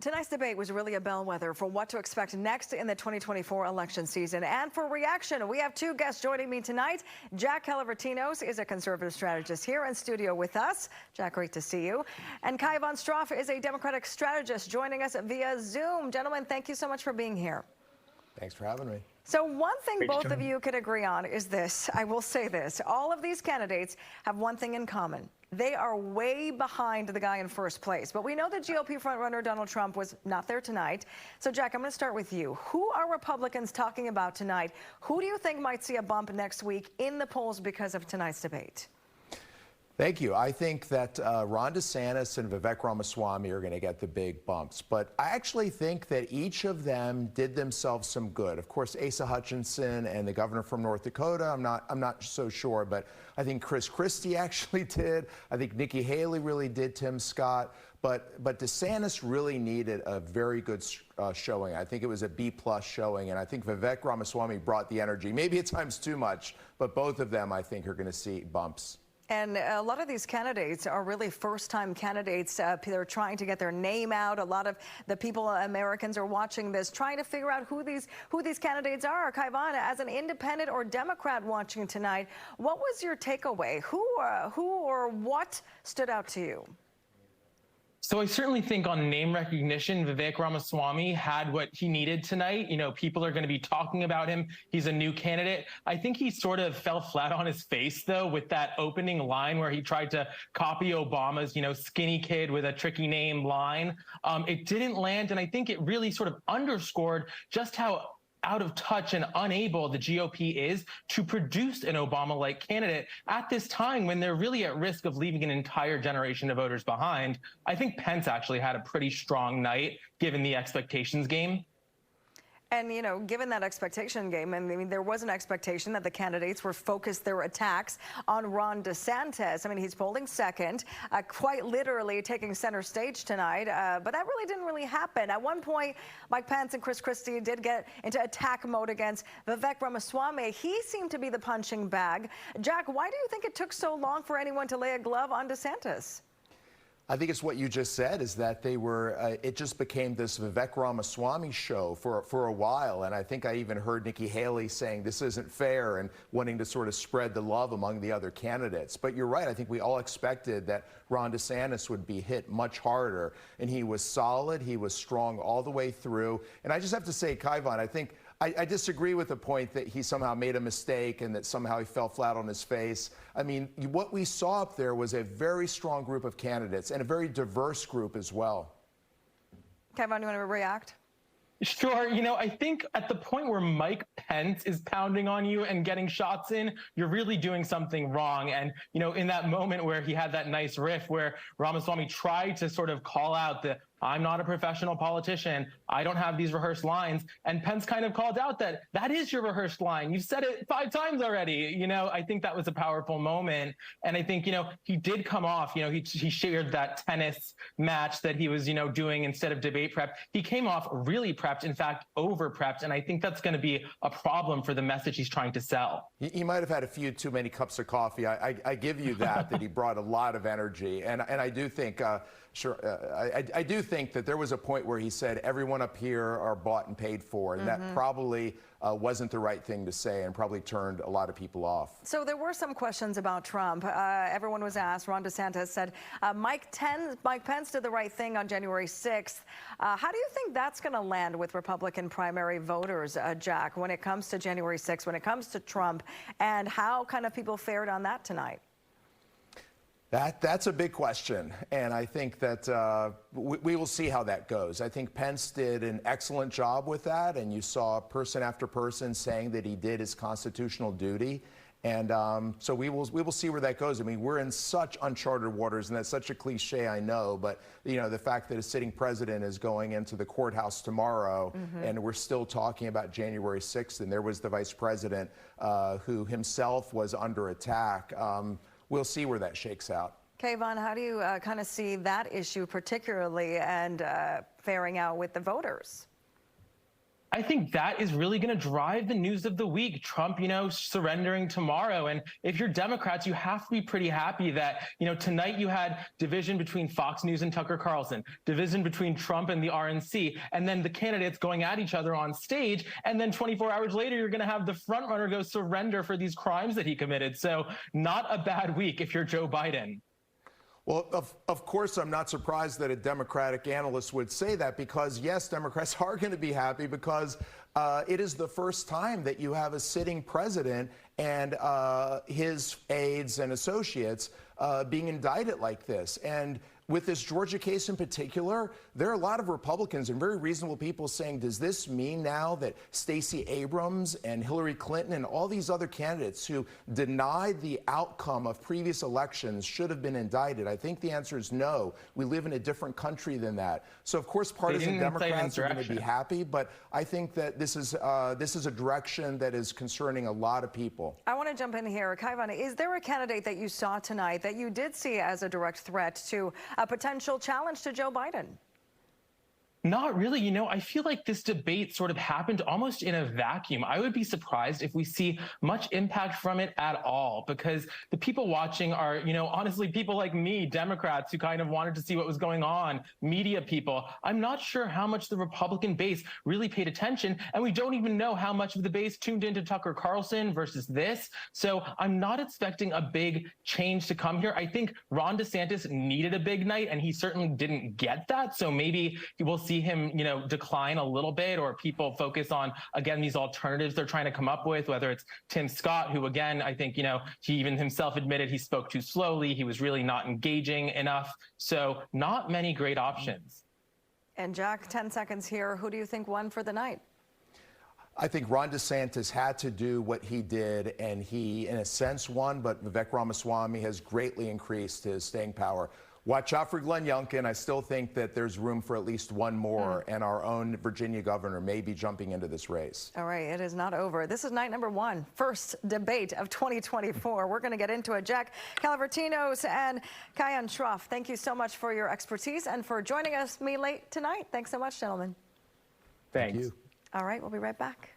Tonight's debate was really a bellwether for what to expect next in the 2024 election season. And for reaction, we have two guests joining me tonight. Jack Kalavritinos is a conservative strategist here in studio with us. Jack, great to see you. And Kaivan Shroff is a Democratic strategist joining us via Zoom. Gentlemen, thank you so much for being here. Thanks for having me. So one thing both of you could agree on is this. I will say this. All of these candidates have one thing in common. They are way behind the guy in first place. But we know that GOP frontrunner Donald Trump was not there tonight. So, Jack, I'm going to start with you. Who are Republicans talking about tonight? Who do you think might see a bump next week in the polls because of tonight's debate? Thank you. I think that Ron DeSantis and Vivek Ramaswamy are going to get the big bumps. But I actually think that each of them did themselves some good. Of course, Asa Hutchinson and the governor from North Dakota, I'm not so sure. But I think Chris Christie actually did. I think Nikki Haley really did, Tim Scott. But DeSantis really needed a very good showing. I think it was a B+ showing. And I think Vivek Ramaswamy brought the energy. Maybe at times too much. But both of them, I think, are going to see bumps. And a lot of these candidates are really first-time candidates. They're trying to get their name out. A lot of the people, Americans, are watching this, trying to figure out who these candidates are. Kaivan, as an independent or Democrat watching tonight, what was your takeaway? Who or what stood out to you? So I certainly think on name recognition, Vivek Ramaswamy had what he needed tonight. You know, people are going to be talking about him. He's a new candidate. I think he sort of fell flat on his face, though, with that opening line where he tried to copy Obama's, skinny kid with a tricky name line. It didn't land, and I think it really sort of underscored just how out of touch and unable the GOP is to produce an Obama-like candidate at this time when they're really at risk of leaving an entire generation of voters behind. I think Pence actually had a pretty strong night given the expectations game. And, given that expectation game, I mean, there was an expectation that the candidates were focused their attacks on Ron DeSantis. I mean, he's polling second, quite literally taking center stage tonight. But that really didn't happen. At one point, Mike Pence and Chris Christie did get into attack mode against Vivek Ramaswamy. He seemed to be the punching bag. Jack, why do you think it took so long for anyone to lay a glove on DeSantis? I think it's what you just said, is that they were, it just became this Vivek Ramaswamy show for a while. And I think I even heard Nikki Haley saying this isn't fair and wanting to sort of spread the love among the other candidates. But you're right. I think we all expected that Ron DeSantis would be hit much harder. And he was solid. He was strong all the way through. And I just have to say, Kaivan, I think I disagree with the point that he somehow made a mistake and that somehow he fell flat on his face. I mean, what we saw up there was a very strong group of candidates and a very diverse group as well. Kaivan, you want to react? Sure. I think at the point where Mike Pence is pounding on you and getting shots in, you're really doing something wrong. And, in that moment where he had that nice riff where Ramaswamy tried to sort of call out the I'm not a professional politician. I don't have these rehearsed lines. And Pence kind of called out that is your rehearsed line. You've said it 5 times already. I think that was a powerful moment. And I think, he did come off, he shared that tennis match that he was, doing instead of debate prep. He came off really prepped, in fact, over prepped. And I think that's going to be a problem for the message he's trying to sell. He might have had a few too many cups of coffee. I give you that he brought a lot of energy. And I do think, I do think that there was a point where he said everyone up here are bought and paid for, and that probably wasn't the right thing to say and probably turned a lot of people off. So there were some questions about Trump. Everyone was asked. Ron DeSantis said Mike Pence did the right thing on January 6th. How do you think that's going to land with Republican primary voters, Jack, when it comes to January 6th, when it comes to Trump, and how kind of people fared on that tonight? That's a big question, and I think that we will see how that goes. I think Pence did an excellent job with that, and you saw person after person saying that he did his constitutional duty. And so we will see where that goes. I mean, we're in such uncharted waters, and that's such a cliche, I know. But, the fact that a sitting president is going into the courthouse tomorrow, and we're still talking about January 6th, and there was the vice president who himself was under attack. We'll see where that shakes out. Kaivan, how do you kind of see that issue particularly and faring out with the voters? I think that is really going to drive the news of the week. Trump, surrendering tomorrow. And if you're Democrats, you have to be pretty happy that, tonight you had division between Fox News and Tucker Carlson, division between Trump and the RNC, and then the candidates going at each other on stage. And then 24 hours later, you're going to have the front runner go surrender for these crimes that he committed. So not a bad week if you're Joe Biden. Well, of course, I'm not surprised that a Democratic analyst would say that, because, yes, Democrats are going to be happy because it is the first time that you have a sitting president and his aides and associates being indicted like this. And with this Georgia case in particular, there are a lot of Republicans and very reasonable people saying, does this mean now that Stacey Abrams and Hillary Clinton and all these other candidates who denied the outcome of previous elections should have been indicted? I think the answer is no. We live in a different country than that. So, of course, partisan Democrats are going to be happy, but I think that this is a direction that is concerning a lot of people. I want to jump in here. Kaivan, is there a candidate that you saw tonight that you did see as a direct threat to a potential challenge to Joe Biden? Not really. I feel like this debate sort of happened almost in a vacuum. I would be surprised if we see much impact from it at all, because the people watching are, honestly, people like me, Democrats who kind of wanted to see what was going on, media people. I'm not sure how much the Republican base really paid attention, and we don't even know how much of the base tuned into Tucker Carlson versus this. So I'm not expecting a big change to come here. I think Ron DeSantis needed a big night, and he certainly didn't get that. So maybe we'll see him, decline a little bit, or people focus on, again, these alternatives they're trying to come up with, whether it's Tim Scott, who, again, I think, he even himself admitted he spoke too slowly. He was really not engaging enough. So not many great options. And Jack, 10 seconds here. Who do you think won for the night? I think Ron DeSantis had to do what he did, and he, in a sense, won, but Vivek Ramaswamy has greatly increased his staying power. Watch out for Glenn Youngkin. I still think that there's room for at least one more, and our own Virginia governor may be jumping into this race. All right, it is not over. This is night number one, first debate of 2024. We're going to get into it. Jack Kalavritinos and Kaivan Shroff, thank you so much for your expertise and for joining me late tonight. Thanks so much, gentlemen. Thanks. Thank you. All right, we'll be right back.